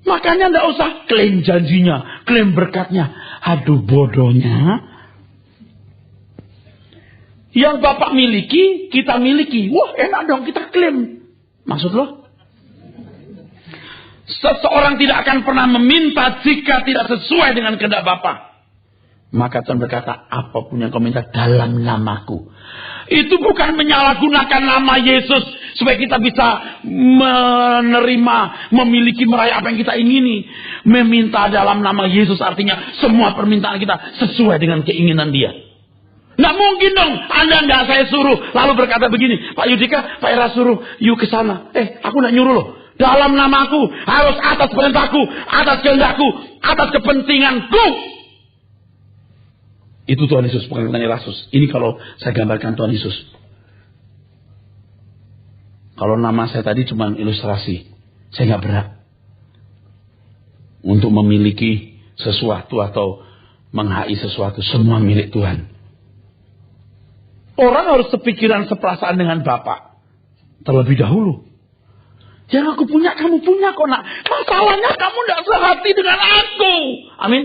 Makanya enggak usah klaim janjinya, klaim berkatnya. Aduh bodohnya. Yang Bapak miliki, kita miliki. Wah, enak dong kita klaim. Maksud lo? Seseorang tidak akan pernah meminta jika tidak sesuai dengan kehendak Bapa. Maka Tuhan berkata, apapun yang kau minta dalam namaku. Itu bukan menyalahgunakan nama Yesus supaya kita bisa menerima, memiliki, meraih apa yang kita ingini. Meminta dalam nama Yesus artinya semua permintaan kita sesuai dengan keinginan Dia. Nggak mungkin dong Anda nggak saya suruh lalu berkata begini, Pak Yudika, Pak Era suruh yuk ke sana. Aku nggak nyuruh loh. Dalam namaku, harus atas perintahku, atas kehendakku, atas kepentinganku. Itu Tuhan Yesus, bukan Tuhan Yesus. Ini kalau saya gambarkan Tuhan Yesus. Kalau nama saya tadi cuma ilustrasi, saya nggak berat untuk memiliki sesuatu atau menghai sesuatu. Semua milik Tuhan. Orang harus sepikiran, seperasaan dengan Bapa terlebih dahulu. Yang aku punya, kamu punya kok nak. Masalahnya kamu tidak sehati dengan aku. Amin.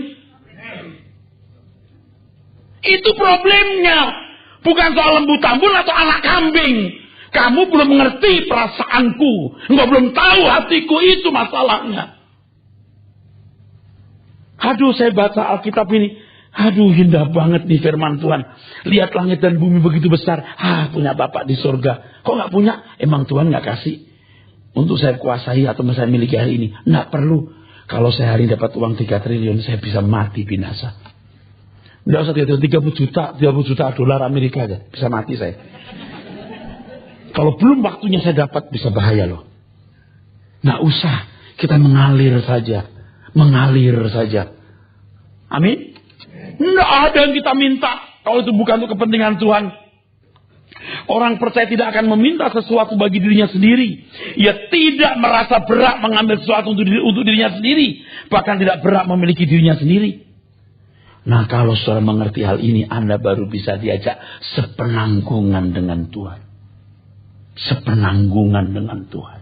Itu problemnya. Bukan soal lembu tambun atau anak kambing. Kamu belum mengerti perasaanku. Engkau belum tahu hatiku, itu masalahnya. Aduh, saya baca Alkitab ini. Aduh, indah banget nih firman Tuhan. Lihat langit dan bumi begitu besar. Punya Bapak di surga. Kok nggak punya? Emang Tuhan nggak kasih untuk saya kuasai atau saya miliki hari ini? Nggak perlu. Kalau saya hari ini dapat uang 3 triliun, saya bisa mati binasa. Nggak usah 30 juta dolar Amerika aja. Bisa mati saya. Kalau belum waktunya saya dapat, bisa bahaya loh. Nggak usah. Kita mengalir saja. Mengalir saja. Amin. Nggak ada yang kita minta. Kalau itu bukan untuk kepentingan Tuhan. Orang percaya tidak akan meminta sesuatu bagi dirinya sendiri. Ia tidak merasa berat mengambil sesuatu untuk dirinya sendiri. Bahkan tidak berat memiliki dirinya sendiri. Nah, kalau saudara mengerti hal ini, Anda baru bisa diajak sepenanggungan dengan Tuhan. Sepenanggungan dengan Tuhan.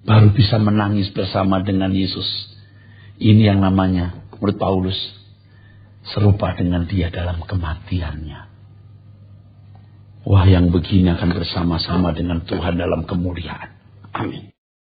Baru bisa menangis bersama dengan Yesus. Ini yang namanya, menurut Paulus, serupa dengan Dia dalam kematiannya. Wah, yang begini akan bersama-sama dengan Tuhan dalam kemuliaan. Amin.